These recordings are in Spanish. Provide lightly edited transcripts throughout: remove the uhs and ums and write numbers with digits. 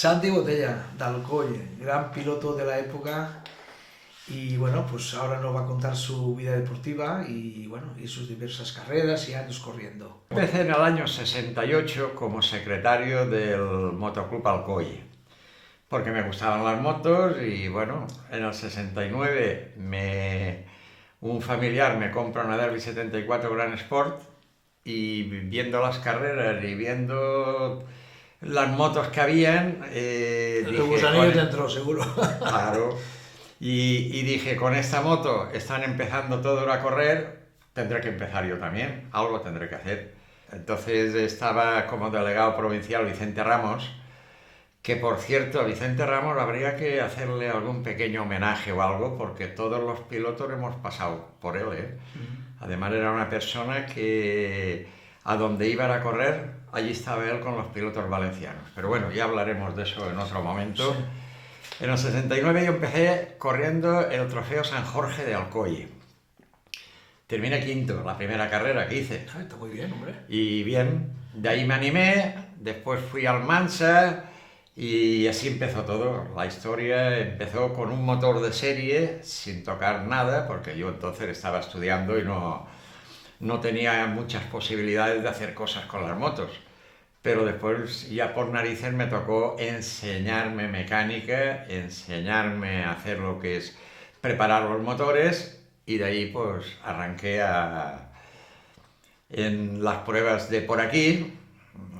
Santi Botella, d'Alcoy, gran piloto de la época y bueno, pues ahora nos va a contar su vida deportiva y bueno, y sus diversas carreras y años corriendo. Empecé en el año 68 como secretario del Motoclub Alcoy, porque me gustaban las motos y bueno, en el 69 un familiar me compra una Derby 74 Gran Sport y viendo las carreras y viendo las motos que habían, El gusanillo te entró, seguro. claro, y dije, con esta moto están empezando todos a correr, tendré que empezar yo también, algo tendré que hacer. Entonces estaba como delegado provincial Vicente Ramos, que por cierto, a Vicente Ramos habría que hacerle algún pequeño homenaje o algo, porque todos los pilotos hemos pasado por él, ¿eh? Además era una persona que a donde iban a correr, allí estaba él con los pilotos valencianos. Pero bueno, ya hablaremos de eso en otro momento. Sí. En el 69 yo empecé corriendo el Trofeo San Jorge de Alcoy. Terminé quinto, la primera carrera que hice. Ah, está muy bien, hombre. Y bien, de ahí me animé, después fui al Mansa y así empezó todo. La historia empezó con un motor de serie, sin tocar nada, porque yo entonces estaba estudiando y no tenía muchas posibilidades de hacer cosas con las motos. Pero después ya por narices me tocó enseñarme mecánica, enseñarme a hacer lo que es preparar los motores y de ahí pues arranqué en las pruebas de por aquí.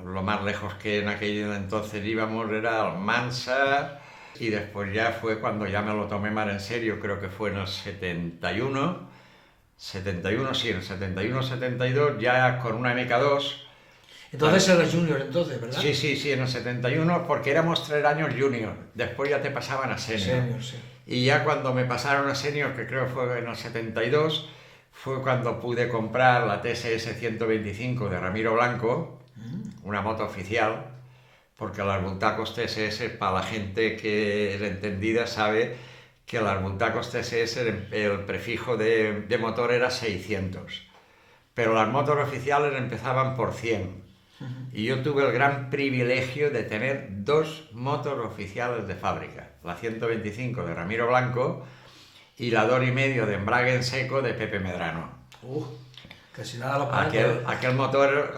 Lo más lejos que en aquel entonces íbamos era al Mansa y después ya fue cuando ya me lo tomé más en serio, creo que fue en el 71, sí, en el 71-72 ya con una MK2. Entonces eras junior entonces, ¿verdad? Sí, en el 71 porque éramos 3 años junior, después ya te pasaban a senior. Senior, sí. Y ya cuando me pasaron a senior, que creo fue en el 72, fue cuando pude comprar la TSS 125 de Ramiro Blanco, una moto oficial, porque las Bultacos TSS, para la gente que es entendida, sabe que las Bultacos TSS, el prefijo de motor era 600, pero las motos oficiales empezaban por 100. Y yo tuve el gran privilegio de tener 2 motos oficiales de fábrica, la 125 de Ramiro Blanco y la 2,5 de embrague en seco de Pepe Medrano. Casi nada lo parece.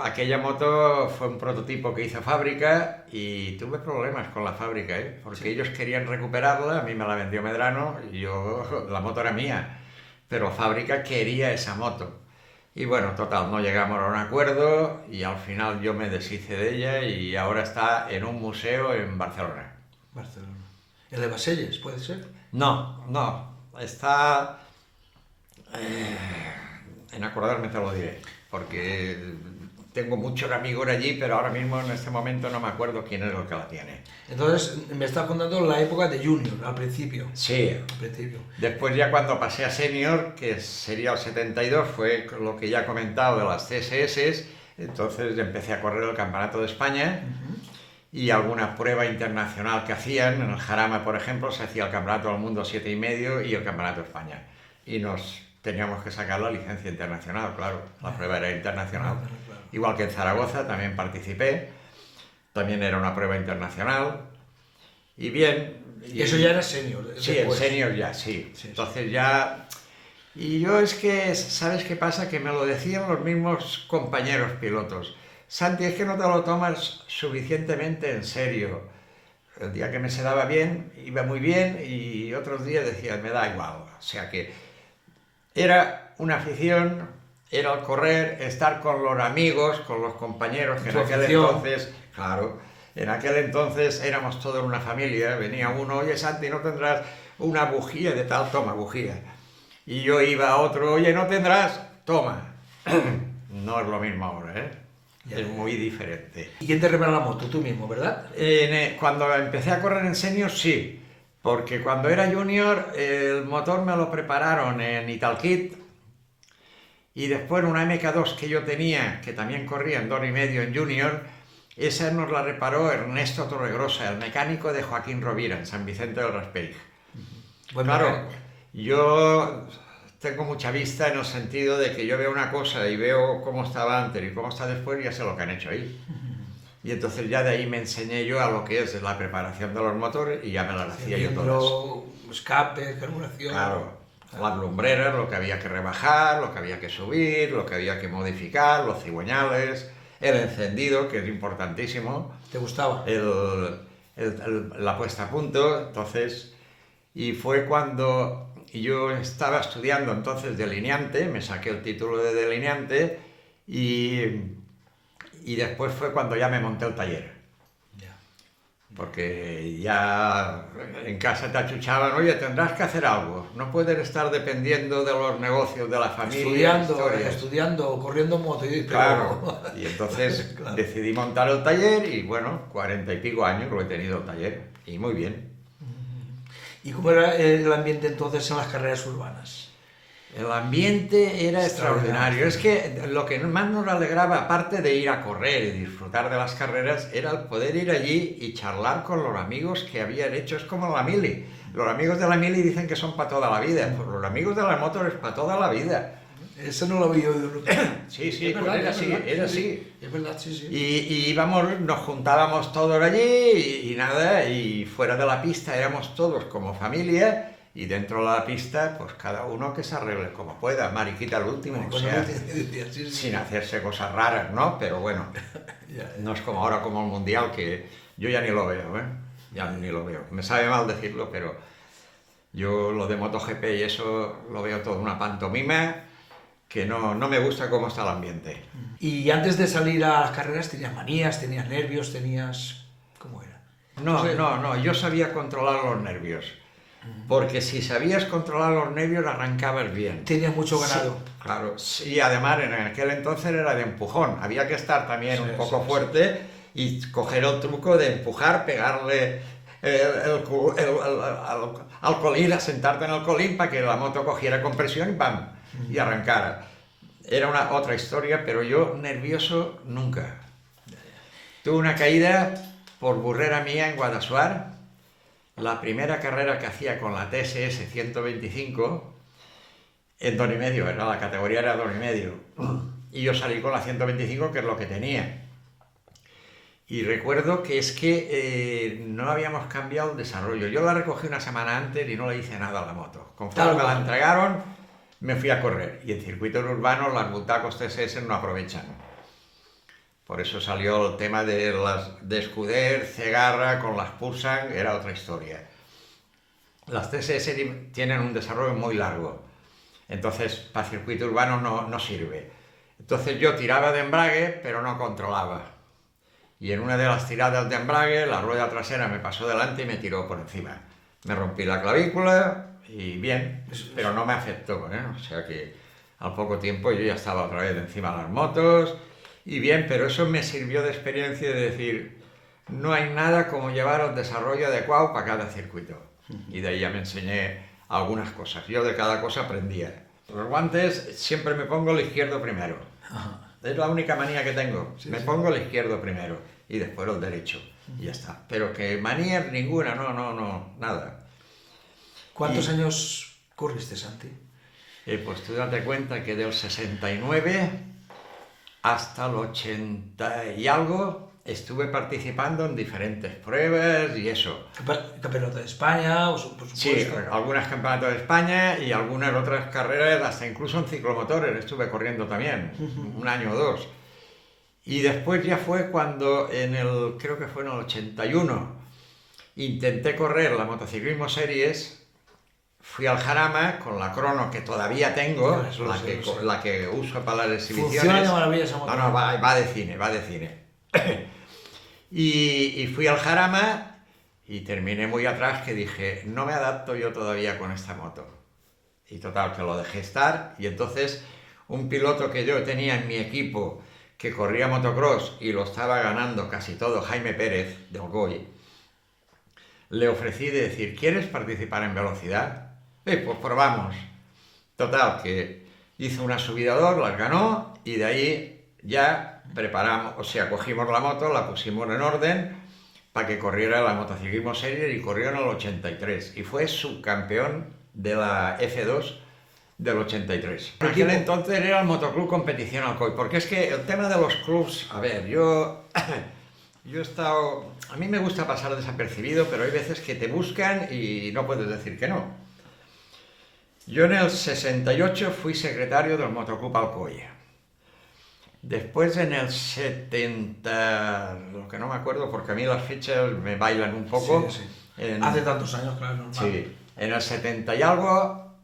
Aquella moto fue un prototipo que hizo fábrica y tuve problemas con la fábrica, porque sí, ellos querían recuperarla, a mí me la vendió Medrano y la moto era mía, pero fábrica quería esa moto. Y bueno, total, no llegamos a un acuerdo y al final yo me deshice de ella y ahora está en un museo en Barcelona. Barcelona. ¿El de Baselles, puede ser? No, está... en acordarme te lo diré, porque tengo muchos amigos allí, pero ahora mismo en este momento no me acuerdo quién es el que la tiene. Entonces, me estás contando la época de junior, al principio. Sí. Al principio. Después ya cuando pasé a senior, que sería el 72, fue lo que ya he comentado de las CSS, entonces empecé a correr el Campeonato de España y alguna prueba internacional que hacían. En el Jarama, por ejemplo, se hacía el Campeonato del Mundo 7,5 y el Campeonato de España. Y teníamos que sacar la licencia internacional, claro, la prueba era internacional. Claro. Igual que en Zaragoza también participé, también era una prueba internacional. Y bien... ¿Y eso ya era senior? Sí, en senior ya, sí. Entonces ya... Y yo es que, ¿sabes qué pasa? Que me lo decían los mismos compañeros pilotos. Santi, es que no te lo tomas suficientemente en serio. El día que me se daba bien, iba muy bien, y otros días decía, me da igual. O sea que era una afición, era el correr, estar con los amigos, con los compañeros, que en aquel entonces, claro, en aquel entonces éramos toda una familia. Venía uno, oye Santi, ¿no tendrás una bujía de tal? Toma, bujía. Y yo iba a otro, oye, ¿no tendrás? Toma. No es lo mismo ahora, ¿eh? Es muy diferente. ¿Y quién te repara la moto? Tú mismo, ¿verdad? Cuando empecé a correr en senior, sí. Porque cuando era junior, el motor me lo prepararon en Italkit. Y después una MK2 que yo tenía, que también corría en 2,5 en junior, esa nos la reparó Ernesto Torregrosa, el mecánico de Joaquín Rovira, en San Vicente del Raspeig. Claro, yo tengo mucha vista en el sentido de que yo veo una cosa y veo cómo estaba antes y cómo está después y ya sé lo que han hecho ahí. Y entonces ya de ahí me enseñé yo a lo que es la preparación de los motores y ya me las hacía yo todas. Escape, carburación... Claro, las lumbreras, lo que había que rebajar, lo que había que subir, lo que había que modificar, los cigüeñales, el encendido, que es importantísimo. ¿Te gustaba? La puesta a punto, entonces... Y fue cuando yo estaba estudiando entonces delineante, me saqué el título de delineante y después fue cuando ya me monté el taller. Porque ya en casa te achuchaban, oye, tendrás que hacer algo, no puedes estar dependiendo de los negocios de la familia. Estudiando, corriendo moto. Claro, y entonces claro, decidí montar el taller y bueno, 40 y pico años lo he tenido el taller y muy bien. ¿Y cómo era el ambiente entonces en las carreras urbanas? El ambiente era extraordinario. Es que lo que más nos alegraba, aparte de ir a correr y disfrutar de las carreras, era el poder ir allí y charlar con los amigos que habían hecho. Es como la mili. Los amigos de la mili dicen que son para toda la vida. Pues los amigos de la moto es para toda la vida. Eso no lo había oído nunca. Sí, pues era así, era así. Es verdad, sí. Y íbamos, nos juntábamos todos allí y nada, y fuera de la pista éramos todos como familia, y dentro de la pista, pues cada uno que se arregle como pueda, mariquita el último, o sea, sin hacerse cosas raras, ¿no? Pero bueno, no es como ahora como el Mundial, que yo ya ni lo veo, ¿eh? Ya ni lo veo. Me sabe mal decirlo, pero yo lo de MotoGP y eso lo veo todo una pantomima, que no me gusta cómo está el ambiente. ¿Y antes de salir a las carreras tenías manías, tenías nervios, tenías... ¿Cómo era? No, yo sabía controlar los nervios. Porque si sabías controlar los nervios, arrancabas bien. Tenías mucho ganado. Sí, claro, y además en aquel entonces era de empujón. Había que estar también un poco fuerte y coger el truco de empujar, pegarle al colín, asentarte en el colín para que la moto cogiera compresión y ¡pam! Y arrancara. Era otra historia, pero yo nervioso nunca. Tuve una caída por burrera mía en Guadassuar, la primera carrera que hacía con la TSS 125, en 2,5, la categoría era 2,5, y yo salí con la 125, que es lo que tenía. Y recuerdo que es que no habíamos cambiado el desarrollo. Yo la recogí una semana antes y no le hice nada a la moto. Conforme me la entregaron, me fui a correr. Y en circuitos urbanos las Bultacos TSS no aprovechan. Por eso salió el tema de las de Scuder, Cegarra, con las Pulsar, era otra historia. Las TSS tienen un desarrollo muy largo. Entonces, para circuito urbano no sirve. Entonces yo tiraba de embrague, pero no controlaba. Y en una de las tiradas de embrague, la rueda trasera me pasó delante y me tiró por encima. Me rompí la clavícula y bien, pero no me afectó, ¿eh? O sea que al poco tiempo yo ya estaba otra vez encima de las motos y bien, pero eso me sirvió de experiencia de decir, no hay nada como llevar el desarrollo adecuado para cada circuito. Y de ahí ya me enseñé algunas cosas. Yo de cada cosa aprendía. Los guantes siempre me pongo el izquierdo primero. Es la única manía que tengo. Me pongo el izquierdo primero y después el derecho. Y ya está. Pero que manías ninguna, no, nada. ¿Cuántos años corriste, Santi? Pues tú date cuenta que del 69 hasta el 80 y algo estuve participando en diferentes pruebas y eso. ¿Campeonato de España? Por supuesto. Sí, algunos campeonatos de España y algunas otras carreras, hasta incluso en ciclomotores estuve corriendo también, un año o dos. Y después ya fue cuando, creo que fue en el 81, intenté correr la Motociclismo Series. Fui al Jarama con la crono que todavía tengo, la que uso para las exhibiciones. Funciona de maravilla esa moto. No, va de cine. Y fui al Jarama y terminé muy atrás, que dije, no me adapto yo todavía con esta moto. Y total, que lo dejé estar. Y entonces un piloto que yo tenía en mi equipo que corría motocross y lo estaba ganando casi todo, Jaime Pérez del GOI, le ofrecí de decir, ¿quieres participar en velocidad? Pues probamos. Total, que hizo una subidador, las ganó y de ahí ya preparamos, o sea, cogimos la moto, la pusimos en orden para que corriera la Motociclismo Series y corrió en el 83 y fue subcampeón de la F2 del 83. En aquel entonces era el Motoclub Competición Alcoy, porque es que el tema de los clubs, a ver, yo Yo he estado... A mí me gusta pasar desapercibido, pero hay veces que te buscan y no puedes decir que no. Yo en el 68 fui secretario del Motoclub Alcoy. Después en el 70, lo que no me acuerdo porque a mí las fechas me bailan un poco. Sí, sí. Hace tantos años, claro. Normal. Sí, en el 70 y algo,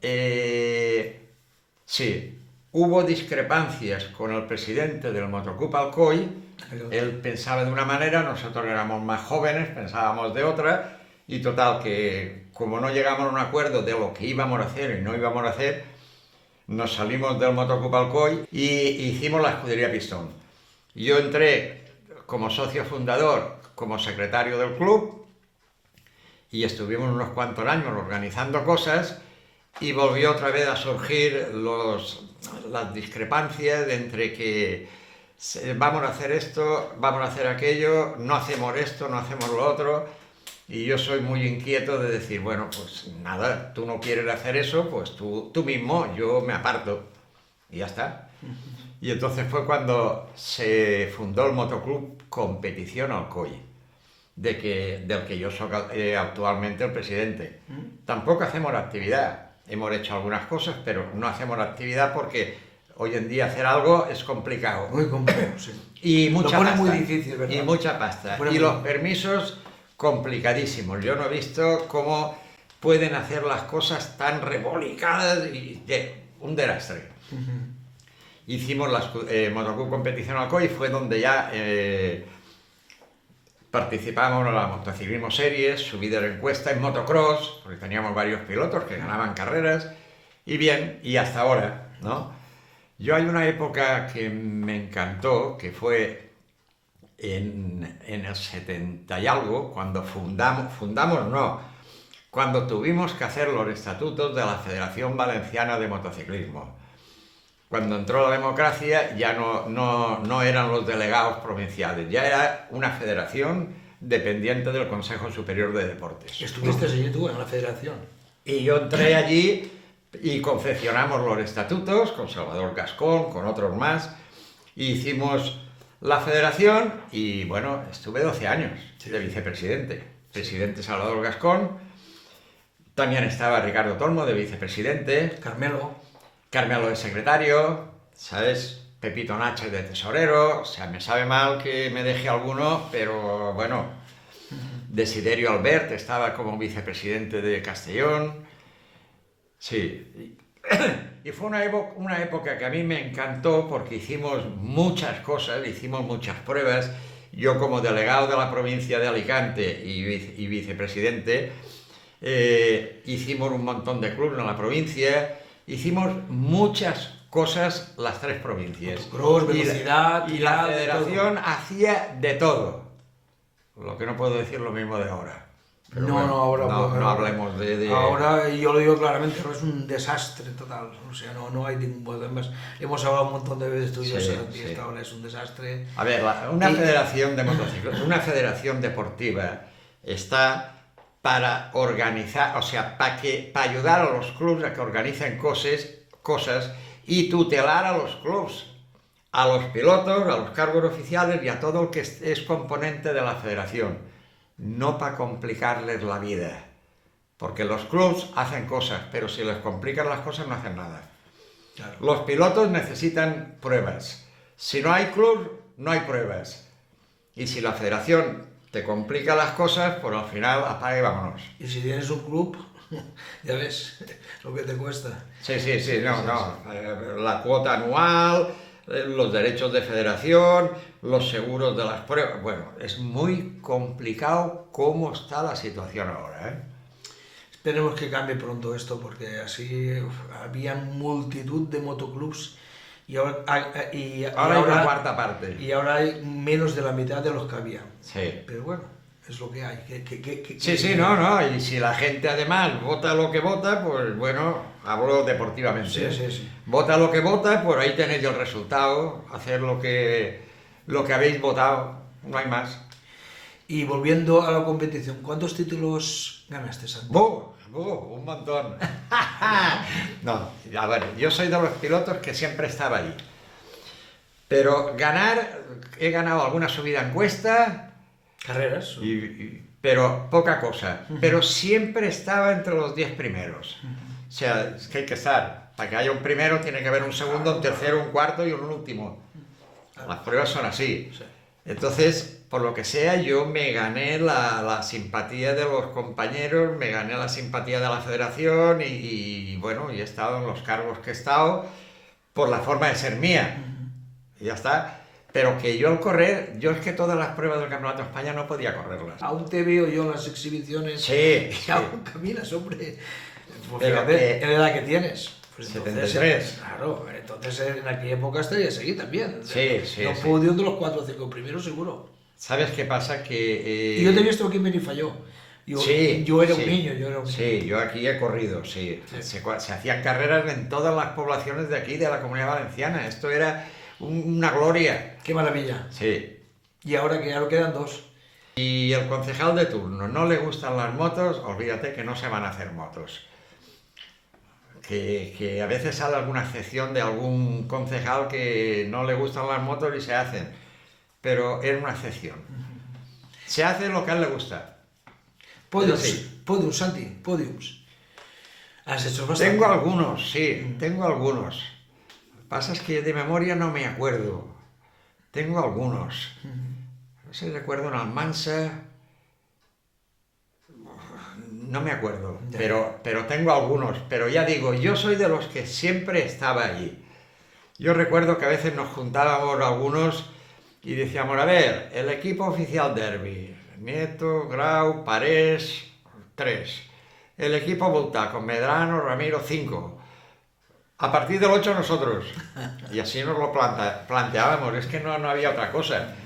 sí, hubo discrepancias con el presidente del Motoclub Alcoy. Él pensaba de una manera, nosotros éramos más jóvenes, pensábamos de otra, y total que como no llegamos a un acuerdo de lo que íbamos a hacer y no íbamos a hacer, nos salimos del Motoclub Alcoy y hicimos la escudería Pistón. Yo entré como socio fundador, como secretario del club, y estuvimos unos cuantos años organizando cosas, y volvió otra vez a surgir las discrepancias entre que vamos a hacer esto, vamos a hacer aquello, no hacemos esto, no hacemos lo otro, y yo soy muy inquieto de decir, bueno, pues nada, tú no quieres hacer eso, pues tú mismo, yo me aparto, y ya está. Y entonces fue cuando se fundó el Motoclub Competición Alcoy, del que yo soy actualmente el presidente. Tampoco hacemos actividad, hemos hecho algunas cosas, pero no hacemos actividad porque hoy en día hacer algo es complicado. Muy complejo, sí. Y mucha lo pone pasta. Muy difícil, ¿verdad? Y mucha pasta. Y los permisos complicadísimos. Yo no he visto cómo pueden hacer las cosas tan rebolicadas y un desastre. Hicimos la Motoclub Competición Alcoy, fue donde ya participamos en la motociclismo series, subí de la encuesta en motocross, porque teníamos varios pilotos que ganaban carreras, y bien, y hasta ahora, ¿no? Yo hay una época que me encantó, que fue en el 70 y algo, cuando cuando tuvimos que hacer los estatutos de la Federación Valenciana de Motociclismo. Cuando entró la democracia ya no eran los delegados provinciales, ya era una federación dependiente del Consejo Superior de Deportes. ¿Estuviste allí tú en la federación? Y yo entré allí y confeccionamos los estatutos con Salvador Gascón, con otros más, y hicimos la federación y bueno, estuve 12 años de vicepresidente. Presidente Salvador Gascón, también estaba Ricardo Tolmo de vicepresidente. Carmelo de secretario, ¿sabes? Pepito Nacho de tesorero, o sea, me sabe mal que me deje alguno, pero bueno, Desiderio Albert estaba como vicepresidente de Castellón, sí, y fue una época que a mí me encantó porque hicimos muchas cosas, hicimos muchas pruebas, yo como delegado de la provincia de Alicante y vicepresidente, hicimos un montón de clubes en la provincia. Hicimos muchas cosas las tres provincias. Cross, velocidad, y la federación hacía de todo. Lo que no puedo decir lo mismo de ahora. Pero ahora no hablemos de... Ahora, yo lo digo claramente, es un desastre total. O sea, no hay ningún problema. Hemos hablado un montón de veces tú y yo, y esta ahora es un desastre. A ver, federación de motociclismo, una federación deportiva está para organizar, o sea, para ayudar a los clubes a que organicen cosas y tutelar a los clubes, a los pilotos, a los cargos oficiales y a todo el que es componente de la federación. No para complicarles la vida, porque los clubes hacen cosas, pero si les complican las cosas no hacen nada. Claro. Los pilotos necesitan pruebas. Si no hay club, no hay pruebas. Y si la federación te complica las cosas, pues al final apaga y vámonos. Y si tienes un club, ya ves lo que te cuesta. Sí, la cuota anual, los derechos de federación, los seguros de las pruebas. Bueno, es muy complicado cómo está la situación ahora, ¿eh? Esperemos que cambie pronto esto, porque así había multitud de motoclubs y ahora hay una cuarta parte. Y ahora hay menos de la mitad de los que había. Sí. Pero bueno, es lo que hay. Y si la gente además vota lo que vota, pues bueno, hablo deportivamente. Sí. Vota lo que vota, pues ahí tenéis el resultado, hacer lo que habéis votado, no hay más. Y volviendo a la competición, ¿cuántos títulos ganaste, Santi? Un montón. No, a ver, yo soy de los pilotos que siempre estaba ahí. Pero he ganado alguna subida en cuesta, Carreras. Pero poca cosa. Pero siempre estaba entre los 10 primeros. O sea, es que hay que estar. Para que haya un primero tiene que haber un segundo, un tercero, un cuarto y un último. Las pruebas son así. Entonces, por lo que sea, yo me gané la simpatía de los compañeros, me gané la simpatía de la federación y bueno, y he estado en los cargos que he estado por la forma de ser mía. Y ya está. Pero que yo al correr, yo es que todas las pruebas del Campeonato de España no podía correrlas. Aún te veo yo en las exhibiciones. Sí. Y aún caminas, hombre. Pues Pero fíjate, ¿qué edad que tienes? Pues 73. Claro, entonces en aquella época estarías ahí también. Sí, sí. Los podios de los 4 o 5 primeros, seguro. ¿Sabes qué pasa? Que... Y yo te he visto aquí en Benifayó. Yo era un niño, Sí, yo aquí he corrido, sí. Se hacían carreras en todas las poblaciones de aquí, de la Comunidad Valenciana. Esto era una gloria. Qué maravilla. Sí. Y ahora que ya quedan 2. Y el concejal de turno no le gustan las motos, olvídate que no se van a hacer motos. Que a veces sale alguna excepción de algún concejal que no le gustan las motos y se hacen. Pero es una excepción. Se hace lo que a él le gusta. Podiums, Santi, podiums. ¿Has hecho bastante? Tengo algunos, sí, tengo algunos. Lo que pasa es que de memoria no me acuerdo. Tengo algunos. No sé, recuerdo en Almansa. No me acuerdo, pero tengo algunos. Pero ya digo, yo soy de los que siempre estaba allí. Yo recuerdo que a veces nos juntábamos algunos y decíamos, a ver, el equipo oficial derby, Nieto, Grau, Parés, 3. El equipo Volta, con Medrano, Ramiro, 5. A partir del 8 nosotros. Y así nos lo planteábamos, es que no había otra cosa.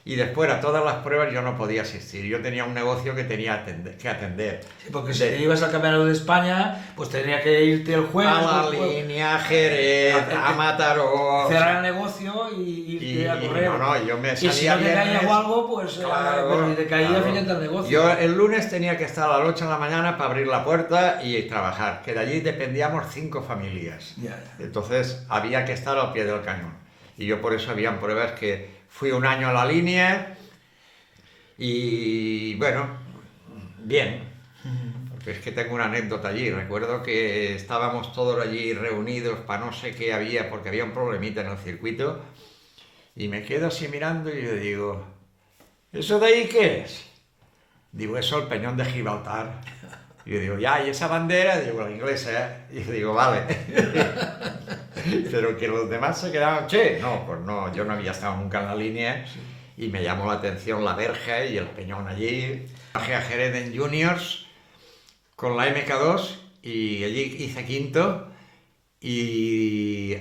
Y después a todas las pruebas yo no podía asistir, yo tenía un negocio que tenía que atender. Sí, porque si te ibas al Campeonato de España, pues tenía que irte el jueves. A la línea, Jerez, a Mataró. Cerrar el negocio y irte a correr. Yo me salía. Y si no te caía o algo, pues pero si te caía, fíjate el negocio. Yo el lunes tenía que estar a las 8 de la mañana para abrir la puerta y trabajar, que de allí dependíamos 5 familias. Entonces había que estar al pie del cañón. Y yo por eso habían pruebas que fui un año a la línea y bueno, bien, porque es que tengo una anécdota allí. Recuerdo que estábamos todos allí reunidos para no sé qué había, porque había un problemita en el circuito, y me quedo así mirando y yo digo, ¿eso de ahí qué es? Digo, eso el Peñón de Gibraltar. Y yo digo, ya, ¿y esa bandera? Digo, la inglesa. Y yo digo, vale. Pero que los demás se quedaban, che, no, pues no, yo no había estado nunca en la línea y me llamó la atención la verja y el Peñón allí. Bajé a Jerez en Juniors con la MK2 y allí hice quinto y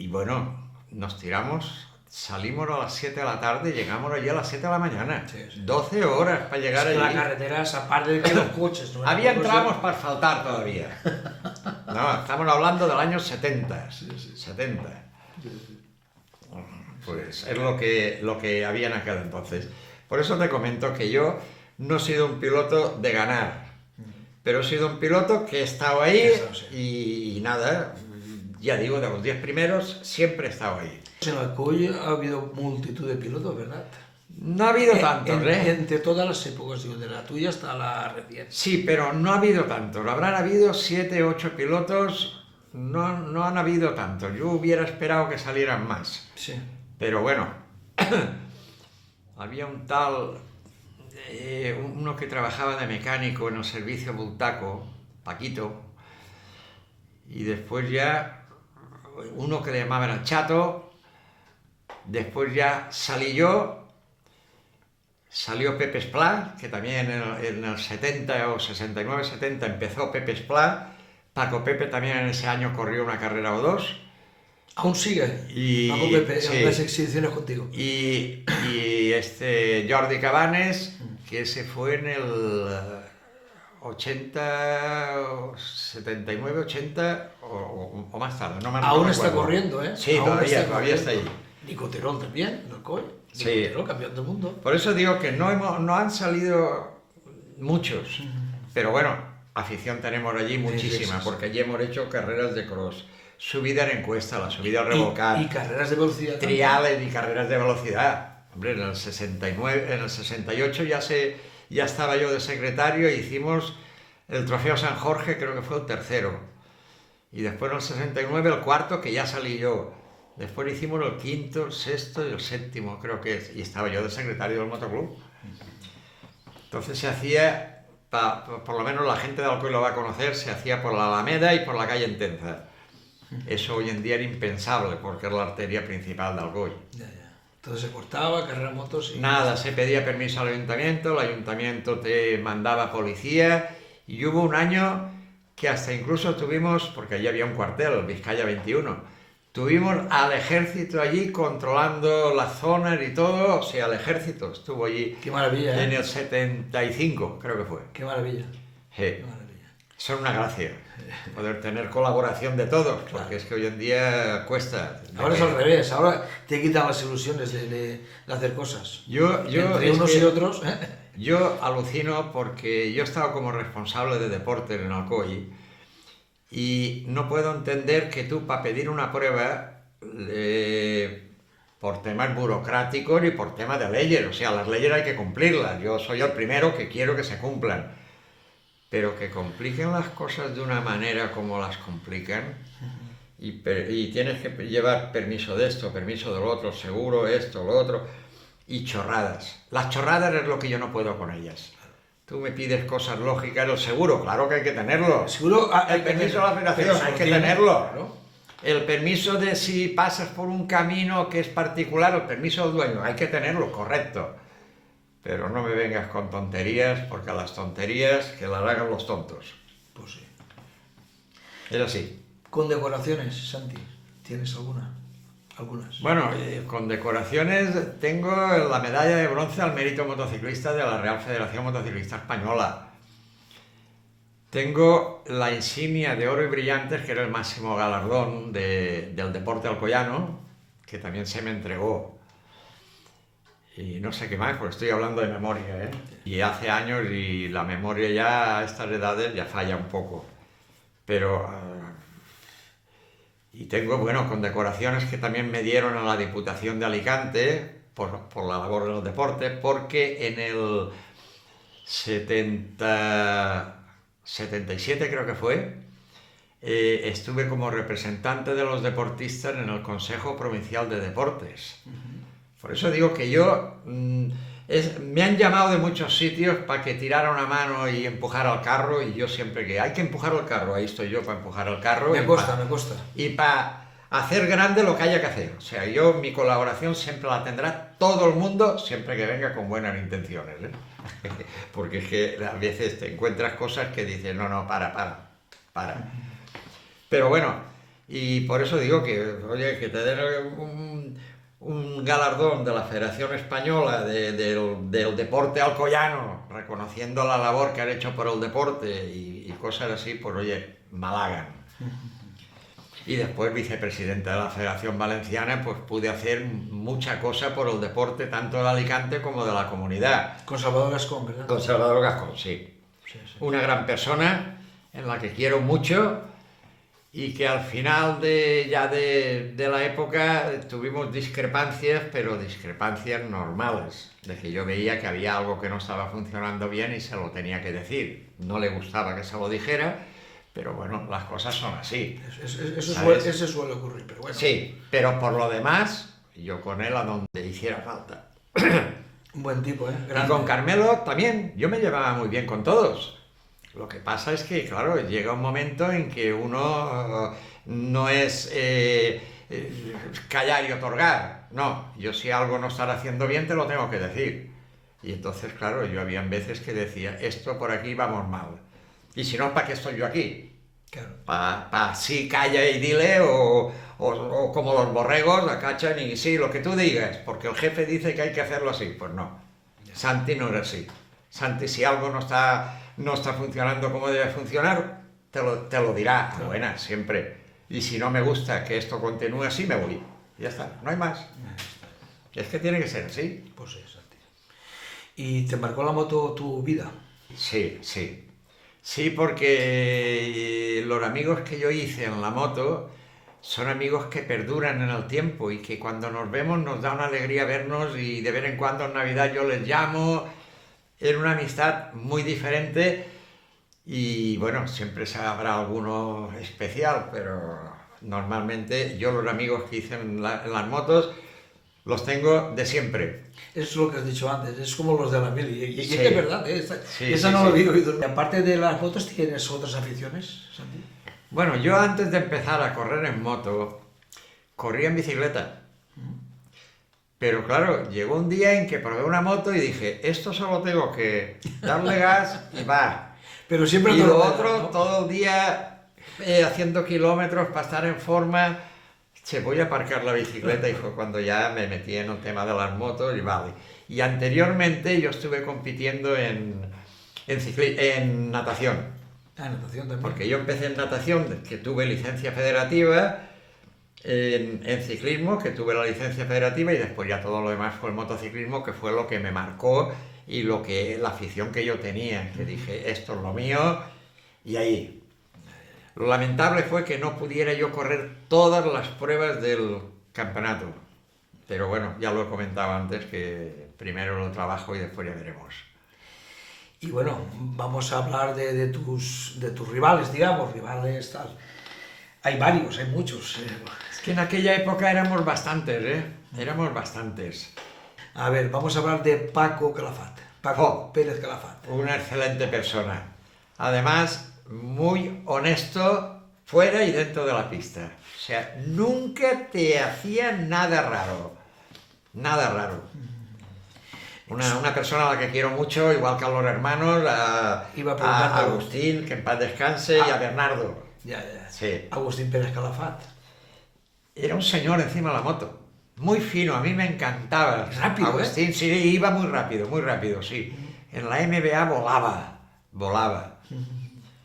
bueno, nos tiramos, salimos a las 7 de la tarde, llegamos allí a las 7 de la mañana. 12 horas para llegar allí. La carretera es aparte de que los coches, ¿no? Había tramos para asfaltar todavía. No, estamos hablando del año 70. 70. Pues es lo que había en aquel entonces. Por eso te comento que yo no he sido un piloto de ganar, pero he sido un piloto que he estado ahí y nada, ya digo, de los 10 primeros siempre he estado ahí. En Alcoy ha habido multitud de pilotos, ¿verdad? No ha habido tantos, entre todas las épocas, digo, de la tuya hasta la reciente. Sí, pero no ha habido tantos. Habrán habido 7, 8 pilotos, no han habido tantos. Yo hubiera esperado que salieran más. Sí. Pero bueno, había un tal, uno que trabajaba de mecánico en el servicio Bultaco, Paquito, y después ya uno que le llamaban el Chato, después ya salí yo. Salió Pepe Esplá, que también en el 70 o 69-70 empezó Pepe Esplá. Paco Pepe también en ese año corrió una carrera o 2. Aún sigue Paco Pepe en las exhibiciones contigo. Y Jordi Cabanes, que ese fue en el 80, 79, 80 o más tarde. No me aún está corriendo, ¿eh? Sí, todavía está ahí. Nico Terol también, ¿no? Sí. Terol, campeón del mundo. Por eso digo que no han salido muchos, pero bueno, afición tenemos allí muchísima, porque allí hemos hecho carreras de cross, subida en encuesta, la subida al revolcar, y carreras de velocidad. triales y carreras de velocidad. Hombre, en el 69, en el 68 ya estaba yo de secretario e hicimos el Trofeo San Jorge, creo que fue el tercero. Y después en el 69 el cuarto, que ya salí yo. Después hicimos el quinto, el sexto y el séptimo, creo que es. Y estaba yo de secretario del motoclub. Entonces se hacía, por lo menos la gente de Alcoy lo va a conocer, se hacía por la Alameda y por la calle Entenza. Eso hoy en día era impensable porque es la arteria principal de Alcoy. Entonces se cortaba, carrera motos y... Nada, se pedía permiso al ayuntamiento, el ayuntamiento te mandaba policía y hubo un año que hasta incluso tuvimos, porque allí había un cuartel, el Vizcaya 21, tuvimos al ejército allí controlando las zonas y todo, o sea, el ejército estuvo allí. Qué maravilla, ¿eh? En el 75, creo que fue. Qué maravilla. Sí. Qué maravilla. Eso es una gracia, poder tener colaboración de todos, porque Claro. es que hoy en día cuesta. Ahora es al revés, ahora te quitan las ilusiones de hacer cosas. Entre es unos que y otros. yo alucino porque yo he estado como responsable de deporte en Alcoy y no puedo entender que tú para pedir una prueba por temas burocráticos y por temas de leyes, o sea, las leyes hay que cumplirlas, yo soy el primero que quiero que se cumplan, pero que compliquen las cosas de una manera como las complican y tienes que llevar permiso de esto, permiso de lo otro, seguro esto, lo otro, y chorradas. Las chorradas es lo que yo no puedo con ellas. Tú me pides cosas lógicas, el seguro, claro que hay que tenerlo. Seguro El permiso de la federación, hay que tenerlo, ¿no? El permiso de si pasas por un camino que es particular, el permiso del dueño, hay que tenerlo, correcto. Pero no me vengas con tonterías, porque a las tonterías que las hagan los tontos. Pues sí. Es así. Condecoraciones, Santi, ¿tienes alguna? Algunas. Bueno, con decoraciones tengo la medalla de bronce al mérito motociclista de la Real Federación Motociclista Española. Tengo la insignia de oro y brillantes, que era el máximo galardón del deporte alcoyano, que también se me entregó. Y no sé qué más, porque estoy hablando de memoria, ¿eh? Y hace años y la memoria ya a estas edades ya falla un poco. Pero... y tengo, bueno, condecoraciones que también me dieron a la Diputación de Alicante por la labor del deporte, porque en el 77 creo que fue, estuve como representante de los deportistas en el Consejo Provincial de Deportes. Por eso digo que yo... me han llamado de muchos sitios para que tirara una mano y empujara el carro, y yo siempre que hay que empujar el carro, ahí estoy yo para empujar el carro. Me consta. Y para hacer grande lo que haya que hacer. O sea, yo mi colaboración siempre la tendrá todo el mundo, siempre que venga con buenas intenciones, ¿eh? Porque es que a veces te encuentras cosas que dices, no, para. Pero bueno, y por eso digo que, oye, que te den un galardón de la Federación Española del deporte alcoyano, reconociendo la labor que han hecho por el deporte y cosas así, pues oye, me halagan. Y después vicepresidente de la Federación Valenciana, pues pude hacer mucha cosa por el deporte, tanto de Alicante como de la comunidad. Con Salvador Gascón, ¿verdad? Con Salvador Gascón, sí. Una gran persona en la que quiero mucho, y que al final de la época tuvimos discrepancias, pero discrepancias normales, de que yo veía que había algo que no estaba funcionando bien y se lo tenía que decir. No le gustaba que se lo dijera, pero bueno, las cosas son así. Eso suele ocurrir, pero bueno. Sí, pero por lo demás, yo con él a donde hiciera falta. Un buen tipo, ¿eh? Grande. Y con Carmelo también, yo me llevaba muy bien con todos. Lo que pasa es que, claro, llega un momento en que uno no es callar y otorgar. No, yo si algo no estará haciendo bien te lo tengo que decir. Y entonces, claro, yo había veces que decía, esto por aquí vamos mal. Y si no, ¿para qué estoy yo aquí? Claro. Para sí, calla y dile, o como los borregos, acachan y sí, lo que tú digas, porque el jefe dice que hay que hacerlo así. Pues no, Santi no era así. Santi, si algo no está funcionando como debe funcionar, te lo dirá a buenas, siempre. Y si no me gusta que esto continúe así, me voy. Ya está, no hay más. Es que tiene que ser así. Pues sí, Santi. ¿Y te marcó la moto tu vida? Sí. Sí, porque los amigos que yo hice en la moto son amigos que perduran en el tiempo y que cuando nos vemos nos da una alegría vernos y de vez en cuando en Navidad yo les llamo. Era una amistad muy diferente y bueno, siempre habrá alguno especial, pero normalmente yo los amigos que hice en las motos los tengo de siempre. Eso es lo que has dicho antes, es como los de la mili. Y Sí. es que es verdad, esa no lo había oído. Y aparte de las motos, ¿tienes otras aficiones, Santi? Bueno, yo antes de empezar a correr en moto, corría en bicicleta. Pero claro, llegó un día en que probé una moto y dije, esto solo tengo que darle gas y va. Pero siempre Y lo todo otro, ¿no? todo el día haciendo kilómetros para estar en forma. Che, voy a aparcar la bicicleta y fue cuando ya me metí en el tema de las motos y vale. Y anteriormente yo estuve compitiendo en natación. Ah, natación también. Porque yo empecé en natación, que tuve licencia federativa, en ciclismo, que tuve la licencia federativa, y después ya todo lo demás fue el motociclismo, que fue lo que me marcó y la afición que yo tenía, que dije, esto es lo mío, y ahí. Lo lamentable fue que no pudiera yo correr todas las pruebas del campeonato, pero bueno, ya lo he comentado antes, que primero lo trabajo y después ya veremos. Y bueno, vamos a hablar de tus rivales, digamos, rivales tal. Hay varios, hay muchos. Es que en aquella época éramos bastantes, ¿eh? Éramos bastantes. A ver, vamos a hablar de Paco Calafat. Paco Pérez Calafat. Una excelente persona. Además, muy honesto fuera y dentro de la pista. O sea, nunca te hacía nada raro. Nada raro. Una persona a la que quiero mucho, igual que a los hermanos, a Agustín, que en paz descanse, y a Bernardo. Ya. Sí. Agustín Pérez Calafat. Era un señor encima de la moto. Muy fino, a mí me encantaba. Rápido, Agustín, sí, iba muy rápido, sí. En la NBA volaba.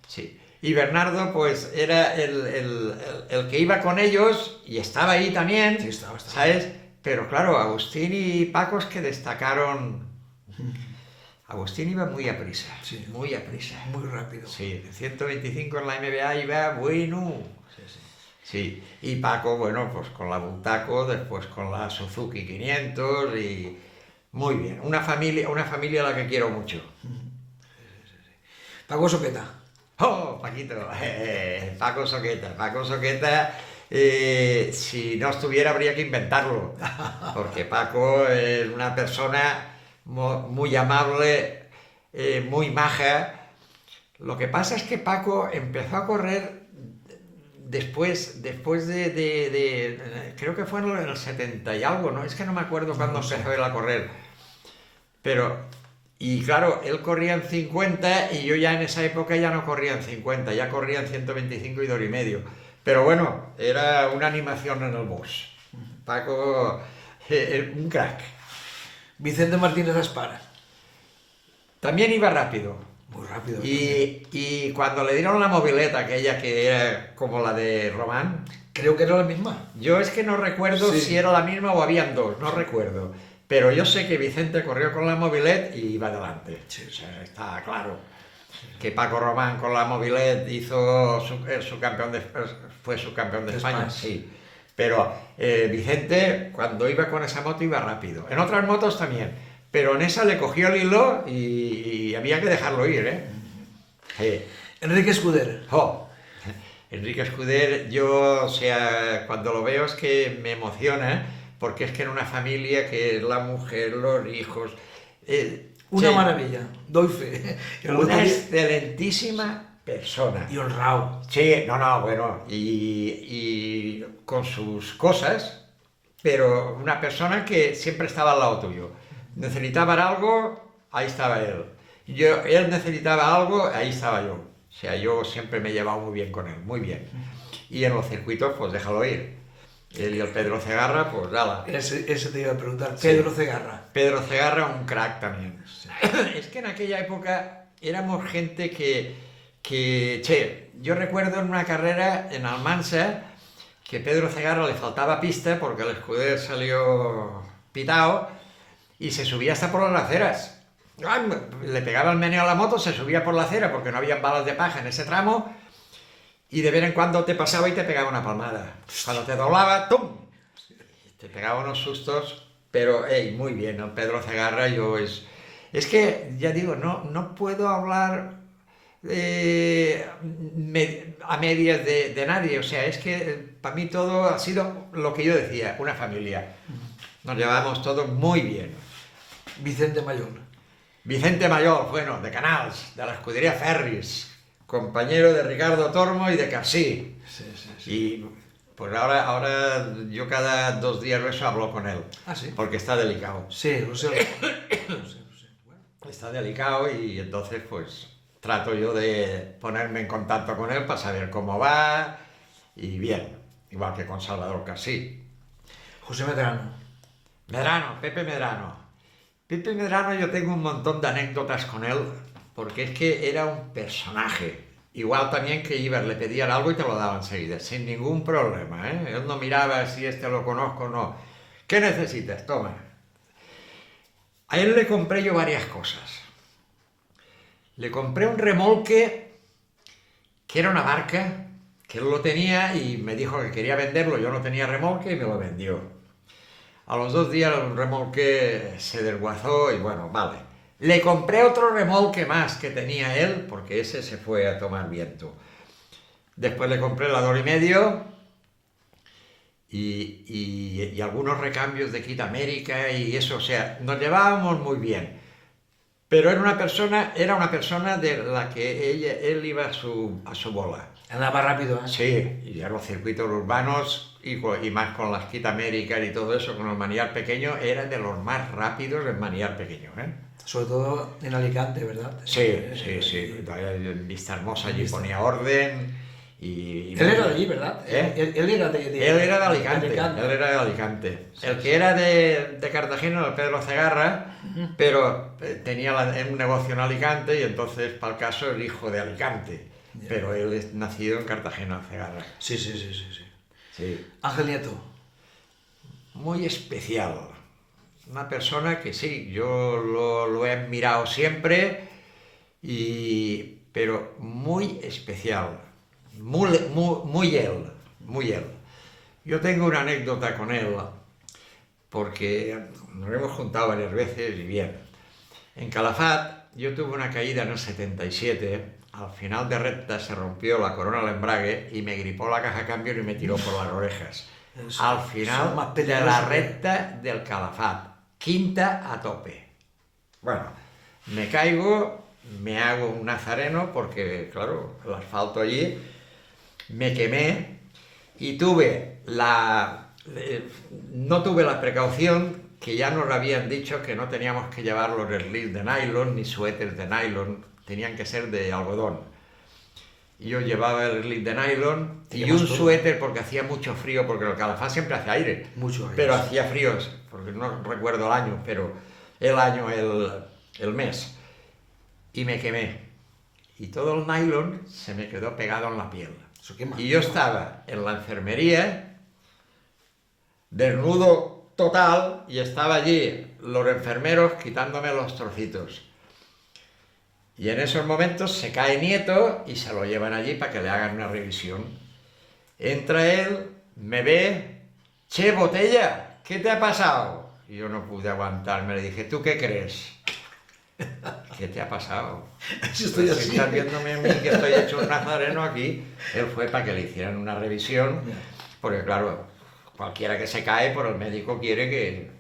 Sí. Y Bernardo, pues, era el que iba con ellos y estaba ahí también, Sí, estaba. ¿sabes? Pero claro, Agustín y Paco es que destacaron. Agustín iba muy a prisa, Sí. muy a prisa. Muy rápido. Sí, 125 en la NBA iba bueno. Sí, y Paco, bueno, pues con la Bultaco, después con la Suzuki 500 y muy bien. Una familia a la que quiero mucho. Paco Soqueta. ¡Oh, Paquito! Paco Soqueta, si no estuviera habría que inventarlo, porque Paco es una persona muy amable, muy maja. Lo que pasa es que Paco empezó a correr después de creo que fue en el 70 y algo, ¿no? Es que no me acuerdo cuándo empezó él a correr. Y claro, él corría en 50 y yo ya en esa época ya no corría en 50, ya corría en 125 y 2,5. Pero bueno, era una animación en el box. Paco, un crack. Vicente Martínez Aspara. También iba rápido. Muy rápido. Y cuando le dieron la mobileta, aquella que era como la de Román... Creo que era la misma. Yo es que no recuerdo si era la misma o habían dos, no recuerdo. Pero yo sé que Vicente corrió con la mobilet y iba adelante. Sí. O sea, está claro. Que Paco Román con la mobilet hizo fue su campeón de España, sí. Pero Vicente, cuando iba con esa moto, iba rápido. En otras motos también. Pero en esa le cogió el hilo y había que dejarlo ir, ¿eh? Sí. Enrique Escuder. ¡Oh! Enrique Escuder, yo, o sea, cuando lo veo es que me emociona, porque es que en una familia que es la mujer, los hijos... Una maravilla, doy fe. Una excelentísima persona. Y honrado. Sí, bueno, y con sus cosas, pero una persona que siempre estaba al lado tuyo. Necesitaban algo, ahí estaba él. Él necesitaba algo, ahí estaba yo. O sea, yo siempre me he llevado muy bien con él, muy bien. Y en los circuitos, pues déjalo ir. Él y el Pedro Cegarra, pues nada. Ese te iba a preguntar, Pedro Cegarra. Pedro Cegarra, un crack también. Sí. Es que en aquella época éramos gente yo recuerdo en una carrera en Almansa que Pedro Cegarra le faltaba pista porque el Escuder salió pitado y se subía hasta por las aceras. Le pegaba el meneo a la moto, se subía por la acera porque no había balas de paja en ese tramo y de vez en cuando te pasaba y te pegaba una palmada. Cuando te doblaba, ¡tum! Te pegaba unos sustos, pero muy bien, ¿no? Pedro Cegarra es que, ya digo, no puedo hablar a medias de nadie, o sea, es que para mí todo ha sido lo que yo decía, una familia. Nos llevamos todos muy bien. Vicente Mayor. Vicente Mayor, bueno, de Canals, de la escudería Ferris, compañero de Ricardo Tormo y de Carsí. Sí. Y pues ahora yo cada 2 días o eso hablo con él. Ah, sí. Porque está delicado. Sí, lo sé. Bueno. Está delicado y entonces pues trato yo de ponerme en contacto con él para saber cómo va y bien, igual que con Salvador Carsí. José Medrano. Pepe Medrano. Pepe Medrano, yo tengo un montón de anécdotas con él, porque es que era un personaje. Igual también que Iber le pedían algo y te lo daba enseguida, sin ningún problema, ¿eh? Él no miraba si este lo conozco o no. ¿Qué necesitas? Toma. A él le compré yo varias cosas. Le compré un remolque que era una barca, que él lo tenía y me dijo que quería venderlo. Yo no tenía remolque y me lo vendió. A los 2 días el remolque se desguazó y bueno, vale. Le compré otro remolque más que tenía él, porque ese se fue a tomar viento. Después le compré la 2,5 y algunos recambios de Kit América y eso, o sea, nos llevábamos muy bien. Pero era una persona de la que él iba a su bola. Andaba rápido, ¿eh? Sí, y a los circuitos urbanos y más con las Kit American y todo eso, con el maniar pequeño, era de los más rápidos el maniar pequeño, ¿eh? Sobre todo en Alicante, ¿verdad? Sí. En Vista Hermosa allí ponía orden y... Él era de allí, ¿verdad? ¿Eh? Él era Él era de Alicante, él era de Alicante. Sí, el que era de Cartagena era Pedro Cegarra, pero tenía un negocio en Alicante y entonces, para el caso, el hijo de Alicante. Ya. Pero él es nacido en Cartagena, Cegarra. Sí. Sí. Ángel Nieto. Muy especial. Una persona que sí, yo lo he admirado siempre, pero muy especial. Muy él. Yo tengo una anécdota con él, porque nos hemos juntado varias veces y bien. En Calafat yo tuve una caída en el 77, al final de recta se rompió la corona del embrague y me gripó la caja de cambios y me tiró por las orejas. Al final de la recta del Calafat, quinta a tope. Bueno, me caigo, me hago un nazareno porque, claro, el asfalto allí, me quemé y no tuve la precaución que ya nos habían dicho que no teníamos que llevar los slips de nylon ni suéteres de nylon, tenían que ser de algodón. Y yo llevaba el slip de nylon y un suéter porque hacía mucho frío, porque el Calafat siempre hace aire. Mucho aire. Pero hacía fríos, porque no recuerdo el año, pero el mes. Y me quemé. Y todo el nylon se me quedó pegado en la piel. Y yo estaba en la enfermería, desnudo total, y estaba allí los enfermeros quitándome los trocitos. Y en esos momentos se cae Nieto y se lo llevan allí para que le hagan una revisión. Entra él, me ve, «Che, Botella, ¿qué te ha pasado?» Y yo no pude aguantarme, le dije, «¿Tú qué crees?» ¿Qué te ha pasado? Si estoy así. Estás viéndome a mí que estoy hecho un nazareno aquí. Él fue para que le hicieran una revisión, porque claro, cualquiera que se cae, por el médico quiere que...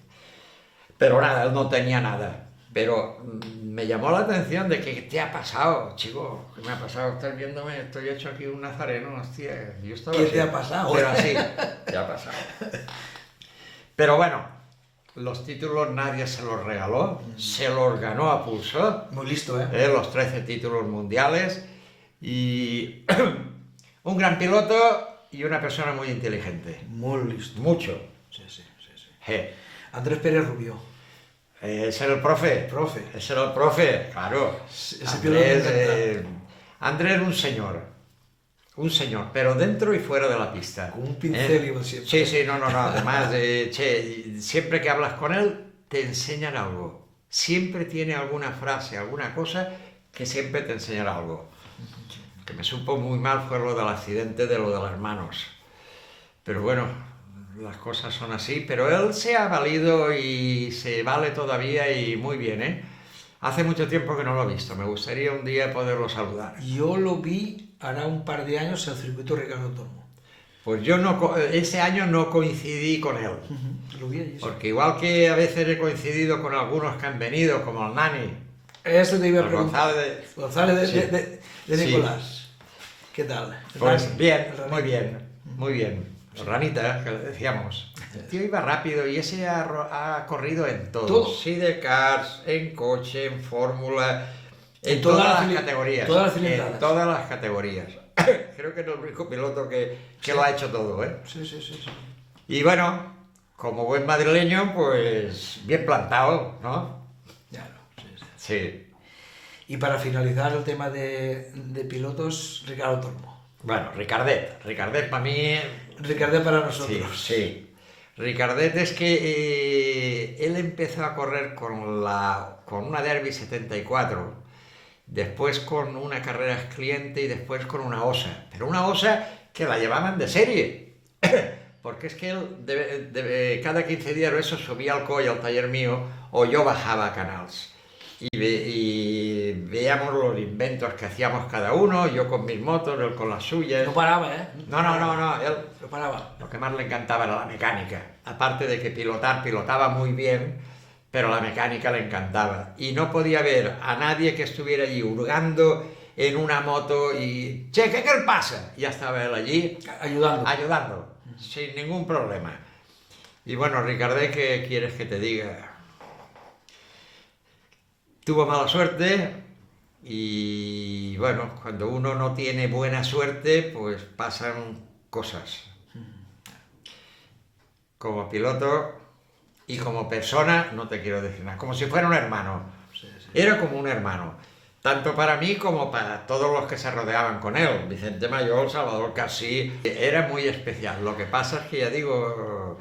Pero nada, él no tenía nada. Pero me llamó la atención de que, ¿qué te ha pasado, chico? ¿Qué me ha pasado? Estás viéndome, estoy hecho aquí un nazareno, hostia. Yo estaba ¿Qué así. te ha pasado? Pero así, te ha pasado. Pero bueno, los títulos nadie se los regaló, se los ganó a pulso. Muy listo, ¿eh? Los 13 títulos mundiales y un gran piloto y una persona muy inteligente. Muy listo. Mucho. Sí. Andrés Pérez Rubio. Ese era el profe. Ese era el profe, claro. Andrés era un señor, pero dentro y fuera de la pista. Con un pincel y siempre. Sí, no. Además, siempre que hablas con él, te enseñan algo. Siempre tiene alguna frase, alguna cosa que siempre te enseñará algo. que me supo muy mal fue lo del accidente de lo de las manos. Pero bueno, las cosas son así, pero él se ha valido y se vale todavía y muy bien, ¿eh? Hace mucho tiempo que no lo he visto, me gustaría un día poderlo saludar. Yo lo vi hará un par de años en el circuito Ricardo Tormo. Pues yo no, ese año no coincidí con él, Lo vi allí. porque igual que a veces he coincidido con algunos que han venido, como el Nani, Eso te iba a el preguntar. González González de Sí. Nicolás. ¿Qué tal? pues Rani. bien, Rani. muy bien, muy bien. Ranita, que le decíamos. El tío iba rápido y ese ha corrido en todo. Todo. Sidecars, en coche, en fórmula, en todas todas las las categorías. todas las cilindradas. En todas las categorías. Creo que no es el único piloto que lo ha hecho todo, ¿eh? Sí. Y bueno, como buen madrileño, pues bien plantado, ¿no? Ya, sí. Sí. Y para finalizar el tema de pilotos, Ricardo Tormo. Bueno, Ricardet para mí... Ricardo para nosotros. Sí. Ricardet es que él empezó a correr con una Derby 74, después con una Carreras Cliente y después con una Osa. Pero una Osa que la llevaban de serie. Porque es que él cada 15 días o eso subía al coll al taller mío o yo bajaba a Canals. Y veíamos los inventos que hacíamos cada uno, yo con mis motos, él con las suyas. No paraba, ¿eh? No, él No paraba. lo que más le encantaba era la mecánica. Aparte de que pilotaba muy bien, pero la mecánica le encantaba. Y no podía ver a nadie que estuviera allí hurgando en una moto y... Che, ¿qué pasa? Y ya estaba él allí ayudando, sin ningún problema. Y bueno, Ricardé, ¿qué quieres que te diga? Tuvo mala suerte y bueno, cuando uno no tiene buena suerte, pues pasan cosas. Como piloto y como persona, no te quiero decir nada, como si fuera un hermano. Sí. Era como un hermano, tanto para mí como para todos los que se rodeaban con él. Vicente Mayol, Salvador Casí, era muy especial. Lo que pasa es que ya digo...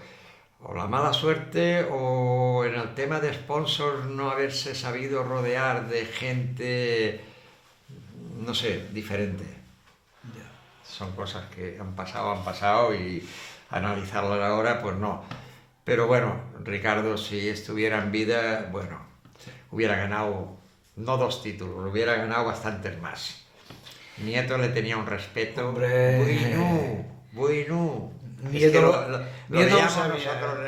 o la mala suerte o en el tema de sponsors no haberse sabido rodear de gente, no sé, diferente. Ya. Son cosas que han pasado y analizarlas ahora pues no. Pero bueno, Ricardo si estuviera en vida, bueno, hubiera ganado no 2 títulos, hubiera ganado bastantes más. Nieto le tenía un respeto. Hombre. Bueno. Nieto Lo veíamos sabía. nosotros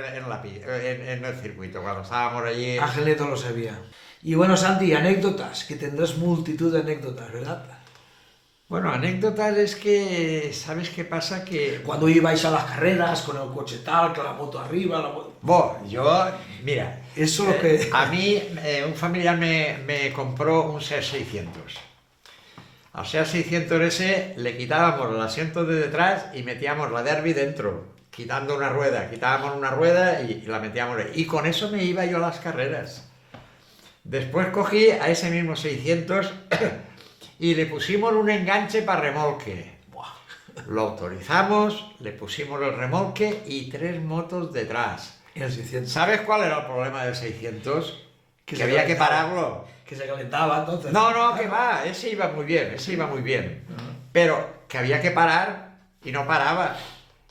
en el circuito, cuando estábamos allí. Ángel Nieto lo sabía. Y bueno, Santi, anécdotas, que tendrás multitud de anécdotas, ¿verdad? Bueno, anécdotas es que, ¿sabes qué pasa? Que... Cuando ibais a las carreras con el coche tal, con la moto arriba, la moto... Mira, Eso lo que... a mí un familiar me compró un Seat 600. Al Seat 600S le quitábamos el asiento de detrás y metíamos la Derby dentro, quitábamos una rueda y la metíamos ahí. Y con eso me iba yo a las carreras. Después cogí a ese mismo 600 y le pusimos un enganche para remolque. Lo autorizamos, le pusimos el remolque y 3 motos detrás. El 600. ¿Sabes cuál era el problema del 600? Que se había que calentaba. pararlo. Que se calentaba entonces. No, que va, ese iba muy bien. Pero que había que parar y no paraba.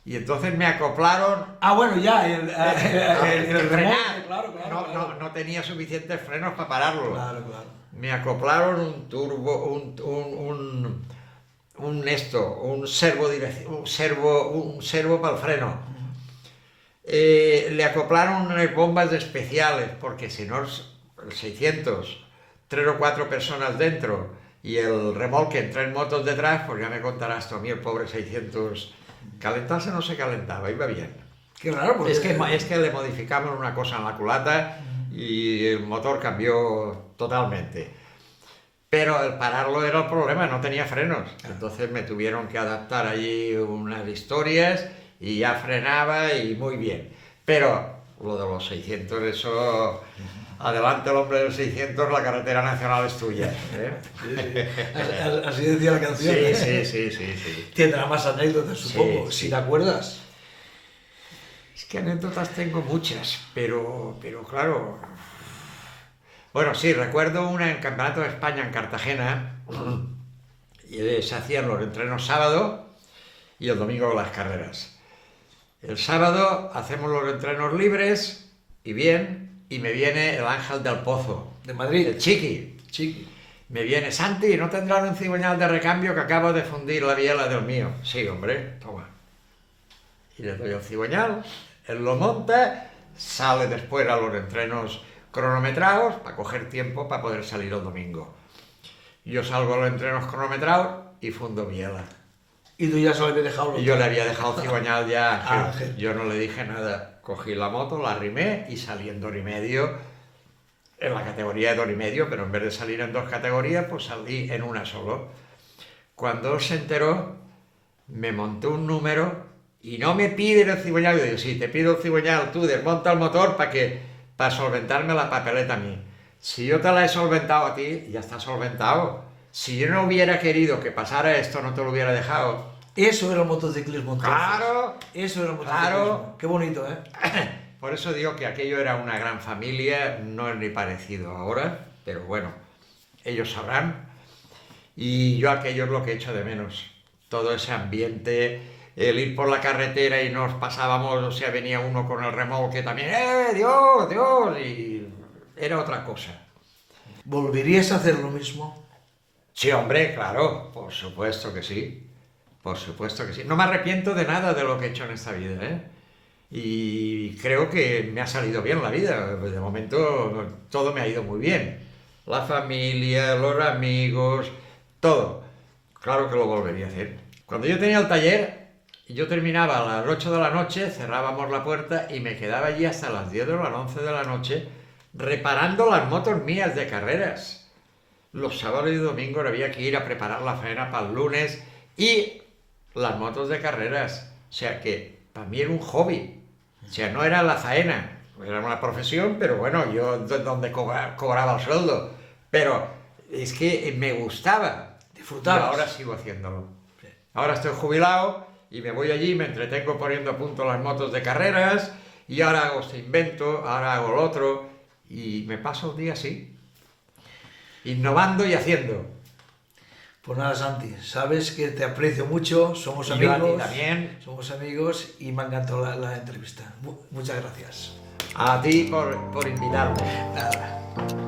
Y entonces me acoplaron... Ah, bueno, ya, el frenar. remolque, claro. No tenía suficientes frenos para pararlo. Claro. Me acoplaron un turbo, un servo para el freno. Le acoplaron unas bombas especiales, porque si no, el 600, 3 o 4 personas dentro y el remolque en 3 motos detrás, pues ya me contarás tú a mí el pobre 600. Calentarse no se calentaba, iba bien. Qué raro, porque... Es que le modificamos una cosa en la culata y el motor cambió totalmente. Pero el pararlo era el problema, no tenía frenos. Entonces me tuvieron que adaptar allí unas historias y ya frenaba y muy bien. Pero lo de los 600, eso... Adelante el hombre del 600, la carretera nacional es tuya. ¿Eh? Sí. Así decía la canción. Sí. Tendrá más anécdotas, supongo, Sí. si te acuerdas. Es que anécdotas tengo muchas, pero claro... Bueno, sí, recuerdo una en el Campeonato de España en Cartagena. se hacían los entrenos sábado y el domingo las carreras. El sábado hacemos los entrenos libres y bien, y me viene el Ángel del Pozo. De Madrid. El Chiqui. Chiqui. Me viene, Santi, ¿no tendrán un cigüeñal de recambio que acabo de fundir la biela del mío? Sí, hombre, toma. Y le doy el cigüeñal, él lo monta, sale después a los entrenos cronometrados para coger tiempo para poder salir el domingo. Yo salgo a los entrenos cronometrados y fundo biela. Y tú ya se lo habías dejado. Y yo le había dejado el cigüeñal ya. Ángel. Yo no le dije nada. Cogí la moto, la arrimé y salí en 2,5, en la categoría de 2,5, pero en vez de salir en 2 categorías, pues salí en una solo. Cuando él se enteró, me montó un número y no me pide el cigüeñal. Yo digo, sí, te pido el cigüeñal, tú desmonta el motor para solventarme la papeleta a mí. Si yo te la he solventado a ti, ya está solventado. Si yo no hubiera querido que pasara esto, no te lo hubiera dejado. Eso era el motociclismo entonces. ¡Claro! Eso era el motociclismo. ¡Claro! Qué bonito, ¿eh? Por eso digo que aquello era una gran familia, no es ni parecido ahora, pero bueno, ellos sabrán. Y yo aquello es lo que echo de menos. Todo ese ambiente, el ir por la carretera y nos pasábamos, o sea, venía uno con el remolque también, Dios, Dios! Y era otra cosa. ¿Volverías a hacer lo mismo? Sí, hombre, claro, por supuesto que sí. Por supuesto que sí. No me arrepiento de nada de lo que he hecho en esta vida, ¿eh? Y creo que me ha salido bien la vida. De momento todo me ha ido muy bien. La familia, los amigos, todo. Claro que lo volvería a hacer. Cuando yo tenía el taller, yo terminaba a las 8 de la noche, cerrábamos la puerta y me quedaba allí hasta las 10 o las 11 de la noche reparando las motos mías de carreras. Los sábados y domingos había que ir a preparar la faena para el lunes y las motos de carreras. O sea que para mí era un hobby. O sea, no era la faena, era una profesión, pero bueno, yo donde cobraba el sueldo. Pero es que me gustaba. Disfrutabas. Y ahora sigo haciéndolo. Ahora estoy jubilado y me voy allí, me entretengo poniendo a punto las motos de carreras y ahora hago este invento, ahora hago el otro y me paso el día así, innovando y haciendo. Pues nada, Santi, sabes que te aprecio mucho, somos Y amigos. yo a ti también. Somos amigos y me ha encantado la entrevista. Muchas gracias. A ti por invitarme. Nada.